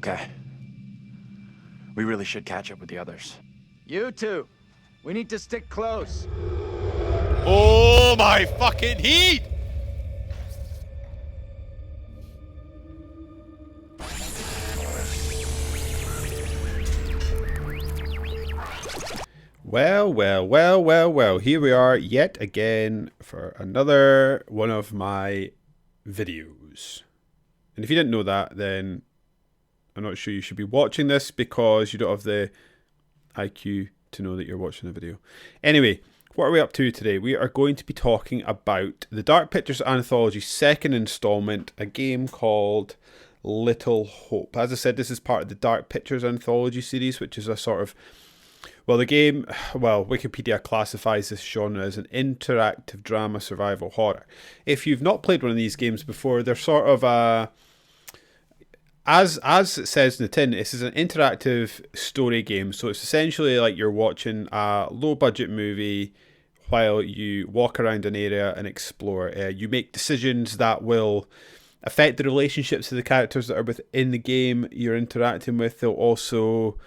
Okay. We really should catch up with the others. You two. We need to stick close. Oh my fucking heat! Well, here we are yet again for another one of my videos. And if you didn't know that, then I'm not sure you should be watching this because you don't have the IQ to know that you're watching a video. Anyway, what are we up to today? We are going to be talking about the Dark Pictures Anthology second installment, a game called Little Hope. As I said, this is part of the Dark Pictures Anthology series, which is a sort of, Wikipedia classifies this genre as an interactive drama survival horror. If you've not played one of these games before, they're sort of as it says in the tin, this is an interactive story game. So it's essentially like you're watching a low budget movie while you walk around an area and explore. You make decisions that will affect the relationships of the characters that are within the game you're interacting with. They'll also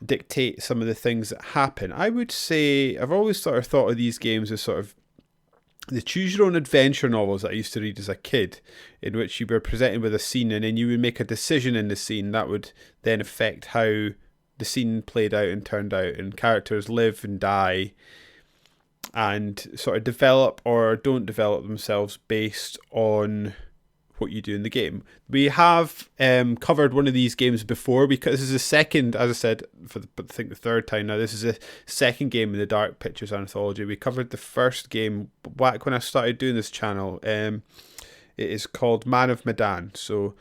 dictate some of the things that happen. I would say I've always sort of thought of these games as sort of the choose your own adventure novels that I used to read as a kid, in which you were presented with a scene and then you would make a decision in the scene that would then affect how the scene played out and turned out, and characters live and die and sort of develop or don't develop themselves based on what you do in the game. We have covered one of these games before because this is the second, as I said, I think the third time now. This is the second game in the Dark Pictures Anthology. We covered the first game back when I started doing this channel. It is called Man of Medan. So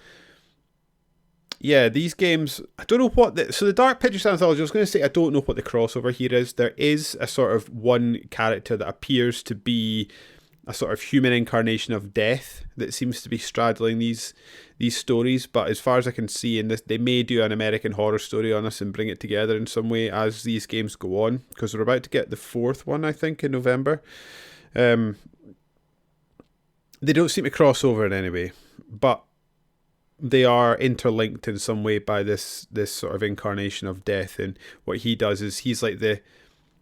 yeah, these games, I don't know what so the Dark Pictures Anthology, I was going to say I don't know what the crossover here is. There is a sort of one character that appears to be a sort of human incarnation of death that seems to be straddling these stories. But as far as I can see in this, they may do an American Horror Story on us and bring it together in some way as these games go on, because we're about to get the fourth one, I think, in November. They don't seem to cross over in any way, but they are interlinked in some way by this sort of incarnation of death. And what he does is he's like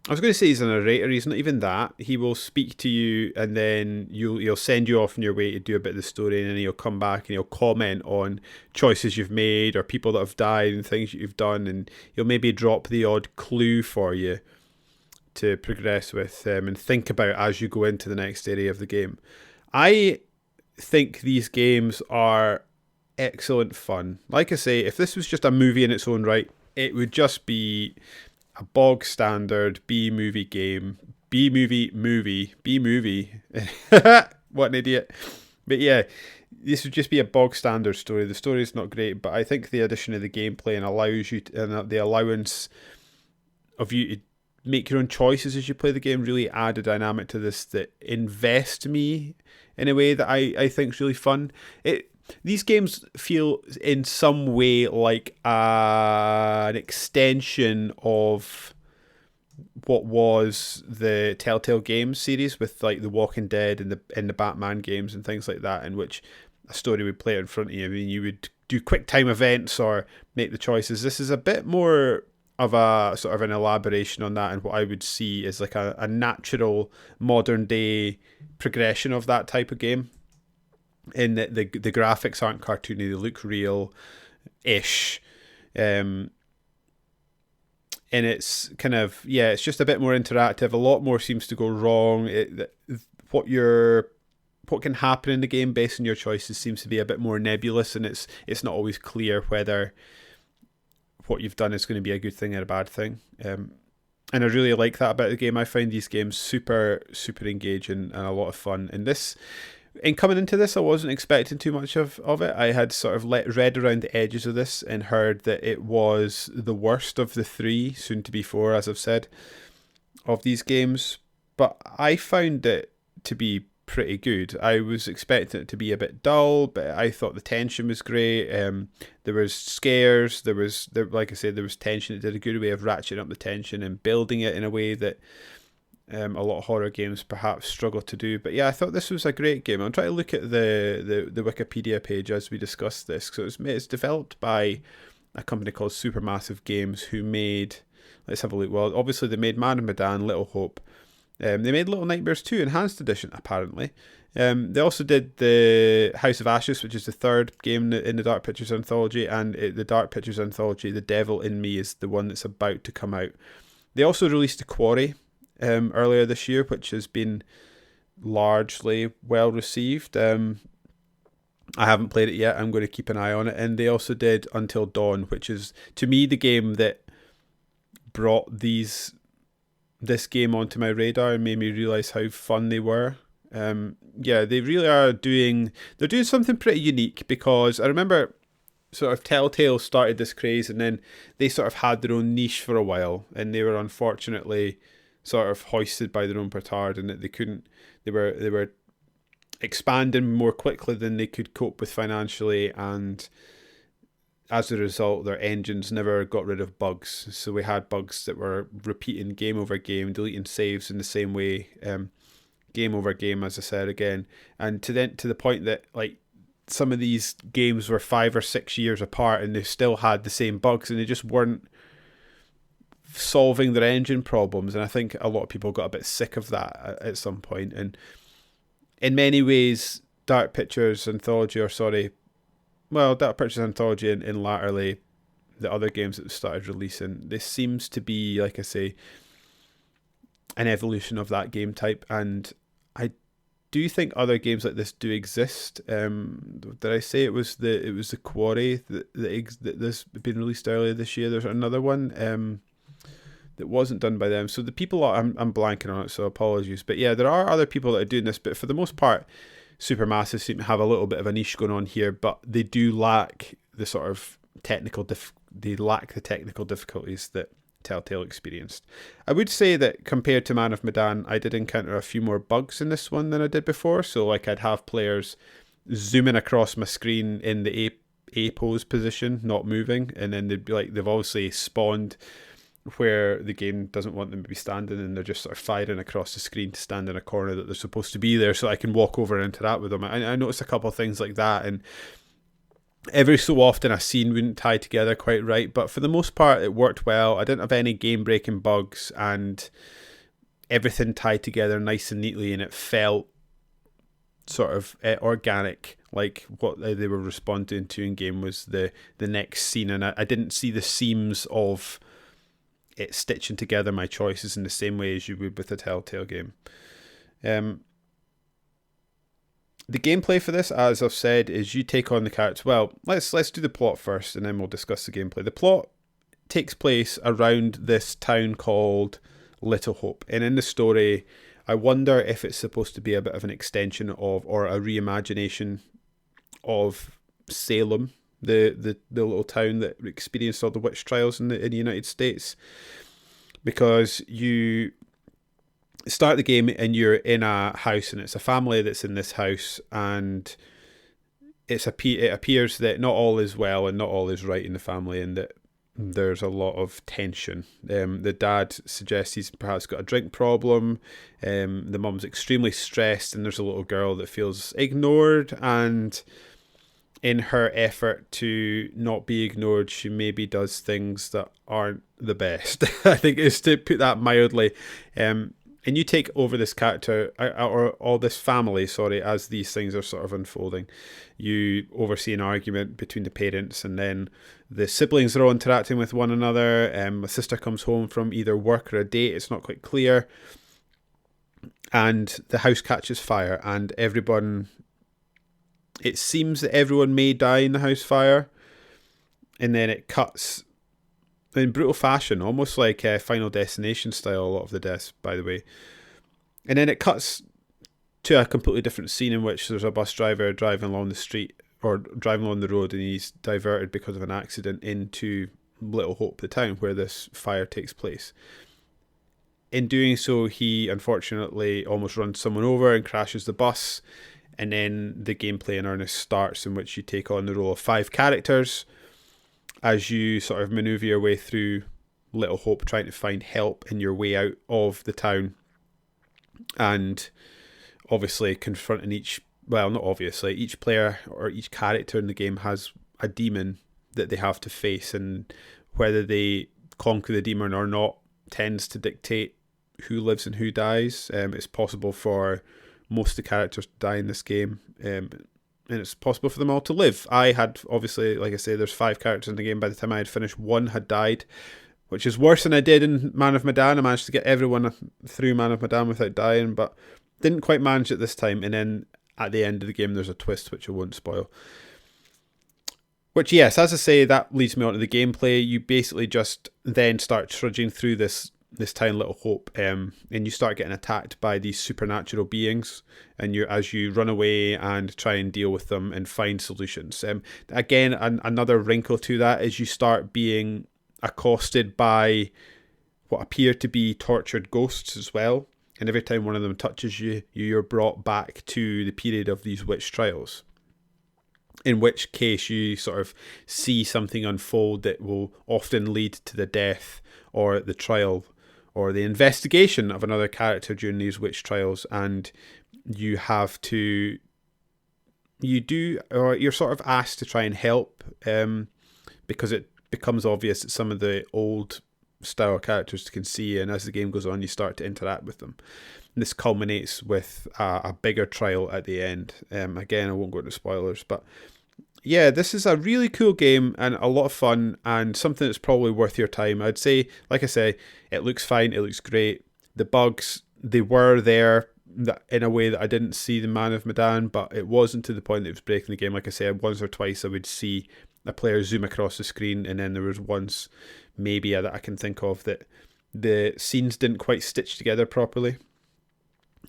I was going to say he's a narrator. He's not even that. He will speak to you and then he'll send you off on your way to do a bit of the story, and then he'll come back and he'll comment on choices you've made or people that have died and things that you've done, and he'll maybe drop the odd clue for you to progress with and think about as you go into the next area of the game. I think these games are excellent fun. Like I say, if this was just a movie in its own right, it would just be a bog standard B-movie game. B-movie. What an idiot. But yeah, this would just be a bog standard story. The story is not great, but I think the addition of the gameplay and allows you and the allowance of you to make your own choices as you play the game really add a dynamic to this that invest me in a way that I think is really fun. These games feel in some way like an extension of what was the Telltale Games series with like the Walking Dead and the Batman games and things like that, in which a story would play out in front of you. I mean, you would do quick time events or make the choices. This is a bit more of a sort of an elaboration on that, and what I would see is like a natural modern day progression of that type of game. In that the graphics aren't cartoony, they look real-ish, and it's kind of, it's just a bit more interactive. A lot more seems to go wrong. What can happen in the game based on your choices seems to be a bit more nebulous, and it's not always clear whether what you've done is going to be a good thing or a bad thing. And I really like that about the game. I find these games super engaging and a lot of fun. And coming into this, I wasn't expecting too much of it. I had sort of read around the edges of this and heard that it was the worst of the three, soon to be four, as I've said, of these games. But I found it to be pretty good. I was expecting it to be a bit dull, but I thought the tension was great. There was scares. Like I said, there was tension. It did a good way of ratcheting up the tension and building it in a way that a lot of horror games perhaps struggle to do. But yeah, I thought this was a great game. I'm trying to look at the Wikipedia page as we discuss this. So it's developed by a company called Supermassive Games, who made, let's have a look. Well, obviously they made Man of Medan, Little Hope. They made Little Nightmares 2 Enhanced Edition, apparently. They also did the House of Ashes, which is the third game in the Dark Pictures anthology, and the Dark Pictures anthology, The Devil in Me, is the one that's about to come out. They also released The Quarry earlier this year, which has been largely well received. I haven't played it yet. I'm going to keep an eye on it. And they also did Until Dawn, which is, to me, the game that brought this game onto my radar and made me realise how fun they were. Yeah, they really are doing something pretty unique, because I remember sort of Telltale started this craze, and then they sort of had their own niche for a while, and they were unfortunately sort of hoisted by their own petard, and that they were expanding more quickly than they could cope with financially, and as a result their engines never got rid of bugs. So we had bugs that were repeating game over game, deleting saves in the same way, game over game, as I said again, and to the point that like some of these games were 5 or 6 years apart and they still had the same bugs, and they just weren't solving their engine problems. And I think a lot of people got a bit sick of that at some point. And in many ways, Dark Pictures Anthology, Dark Pictures Anthology and latterly the other games that started releasing, this seems to be, like I say, an evolution of that game type. And I do think other games like this do exist. Did I say it was the Quarry that this had been released earlier this year? There's another one that wasn't done by them. So the people I'm blanking on it, so apologies. But yeah, there are other people that are doing this, but for the most part, Supermassive seem to have a little bit of a niche going on here, but they do lack the sort of technical difficulties that Telltale experienced. I would say that compared to Man of Medan, I did encounter a few more bugs in this one than I did before. So like I'd have players zooming across my screen in the A pose position, not moving, and then they'd be like, they've obviously spawned where the game doesn't want them to be standing, and they're just sort of firing across the screen to stand in a corner that they're supposed to be there, so I can walk over and interact with them. I noticed a couple of things like that, and every so often a scene wouldn't tie together quite right, but for the most part it worked well. I didn't have any game-breaking bugs, and everything tied together nice and neatly, and it felt sort of organic, like what they were responding to in game was the next scene, and I didn't see the seams of it stitching together my choices in the same way as you would with a Telltale game. The gameplay for this, as I've said, is you take on the characters. Well, let's do the plot first, and then we'll discuss the gameplay. The plot takes place around this town called Little Hope, and in the story, I wonder if it's supposed to be a bit of an extension of, or a reimagination of, Salem, the little town that experienced all the witch trials in the United States, because you start the game and you're in a house, and it's a family that's in this house, and it appears that not all is well and not all is right in the family, and that there's a lot of tension. The dad suggests he's perhaps got a drink problem. The mum's extremely stressed, and there's a little girl that feels ignored, and in her effort to not be ignored, she maybe does things that aren't the best. I think is to put that mildly. And you take over this character, or this family, as these things are sort of unfolding. You oversee an argument between the parents, and then the siblings are all interacting with one another. A sister comes home from either work or a date, it's not quite clear. And the house catches fire, and it seems that everyone may die in the house fire, and then it cuts in brutal fashion, almost like Final Destination style, a lot of the deaths, by the way. And then it cuts to a completely different scene in which there's a bus driver driving along the street, or driving along the road, and he's diverted because of an accident into Little Hope, the town where this fire takes place. In doing so, he unfortunately almost runs someone over and crashes the bus. And then the gameplay in earnest starts, in which you take on the role of 5 characters as you sort of maneuver your way through Little Hope, trying to find help in your way out of the town. and obviously confronting each player or each character in the game has a demon that they have to face, and whether they conquer the demon or not tends to dictate who lives and who dies. It's possible for most of the characters to die in this game, and it's possible for them all to live. I had, obviously, like I say, there's 5 characters in the game. By the time I had finished, 1 had died, which is worse than I did in Man of Medan. I managed to get everyone through Man of Medan without dying, but didn't quite manage it this time. And then at the end of the game, there's a twist, which I won't spoil. Which, yes, as I say, that leads me on to the gameplay. You basically just then start trudging through this tiny little hope, and you start getting attacked by these supernatural beings, and as you run away and try and deal with them and find solutions. Again, another wrinkle to that is you start being accosted by what appear to be tortured ghosts as well, and every time one of them touches you, you're brought back to the period of these witch trials, in which case you sort of see something unfold that will often lead to the death or the trial or the investigation of another character during these witch trials, and you're sort of asked to try and help, because it becomes obvious that some of the old style characters can see, and as the game goes on, you start to interact with them. And this culminates with a bigger trial at the end. Again, I won't go into spoilers, but yeah, this is a really cool game and a lot of fun, and something that's probably worth your time. I'd say, like I say, it looks fine, it looks great. The bugs, they were there in a way that I didn't see the Man of Medan, but it wasn't to the point that it was breaking the game. Like I said, once or twice I would see a player zoom across the screen, and then there was once maybe that I can think of that the scenes didn't quite stitch together properly.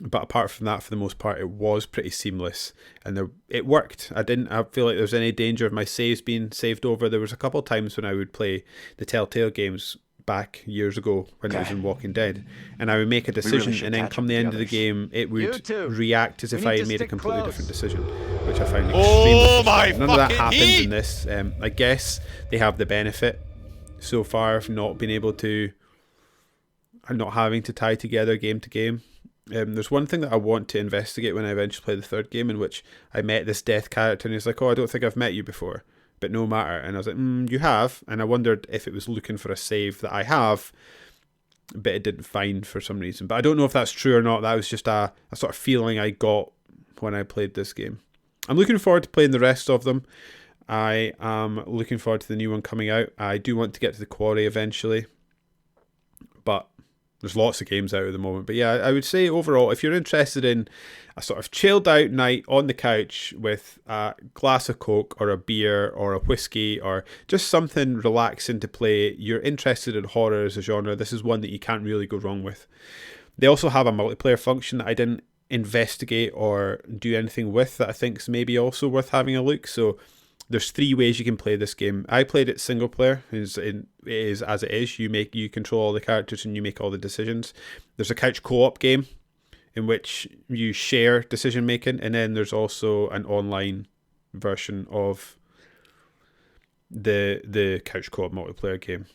But apart from that, for the most part, it was pretty seamless, and it worked. I feel like there was any danger of my saves being saved over. There was a couple of times when I would play the Telltale games back years ago when it was in Walking Dead, and I would make a decision, and then come the end of the game, it would react as if I had made a completely different decision, which I find extremely frustrating. None of that happens in this. I guess they have the benefit so far of not being able to, and not having to tie together game to game. There's one thing that I want to investigate when I eventually play the third game, in which I met this death character, and he's like, "Oh, I don't think I've met you before, but no matter." And I was like, "You have," and I wondered if it was looking for a save that I have, but it didn't find for some reason. But I don't know if that's true or not. That was just a sort of feeling I got when I played this game. I'm looking forward to playing the rest of them. I am looking forward to the new one coming out. I do want to get to the Quarry eventually, but there's lots of games out at the moment. But yeah, I would say overall, if you're interested in a sort of chilled out night on the couch with a glass of Coke or a beer or a whiskey or just something relaxing to play, you're interested in horror as a genre, this is one that you can't really go wrong with. They also have a multiplayer function that I didn't investigate or do anything with that I think is maybe also worth having a look. So there's 3 ways you can play this game. I played it single player. It is as it is. You control all the characters and you make all the decisions. There's a couch co-op game in which you share decision making, and then there's also an online version of the couch co-op multiplayer game.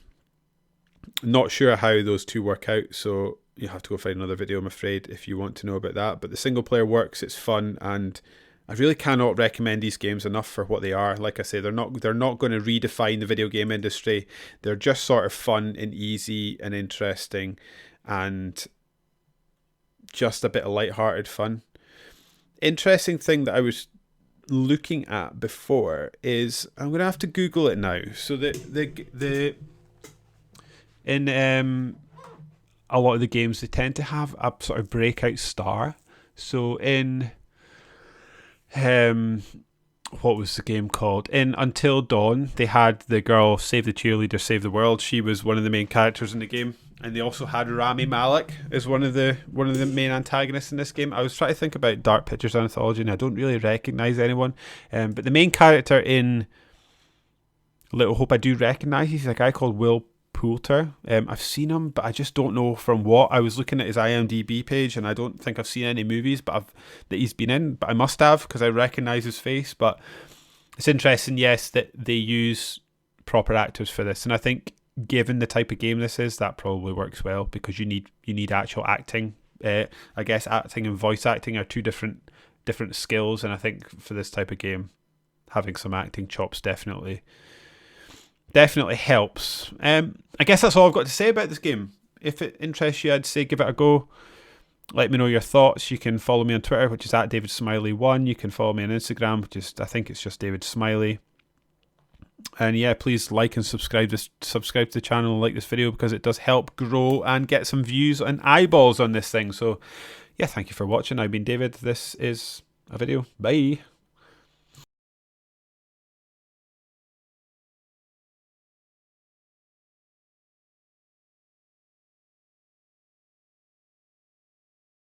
Not sure how those 2 work out, so you have to go find another video, I'm afraid, if you want to know about that. But the single player works, it's fun, and I really cannot recommend these games enough for what they are. Like I say, they're not going to redefine the video game industry. They're just sort of fun and easy and interesting, and just a bit of light-hearted fun. Interesting thing that I was looking at before is, I'm going to have to Google it now. So in a lot of the games, they tend to have a sort of breakout star. So in what was the game called? In Until Dawn, they had the girl Save the Cheerleader, Save the World. She was one of the main characters in the game, and they also had Rami Malek as one of the main antagonists in this game. I was trying to think about Dark Pictures Anthology, and I don't really recognise anyone. But the main character in Little Hope, I do recognise. He's a guy called Will Poulter. I've seen him, but I just don't know from what. I was looking at his IMDb page, and I don't think I've seen any movies that he's been in, but I must have, because I recognise his face. But it's interesting, yes, that they use proper actors for this, and I think given the type of game this is, that probably works well, because you need actual acting I guess acting and voice acting are two different skills, and I think for this type of game, having some acting chops definitely helps. I guess that's all I've got to say about this game. If it interests you, I'd say give it a go. Let me know your thoughts. You can follow me on Twitter, which is at DavidSmiley1. You can follow me on Instagram, which is, I think it's just David Smiley. And yeah, please like and subscribe to the channel and like this video, because it does help grow and get some views and eyeballs on this thing. So yeah, thank you for watching. I've been David. This is a video. Bye.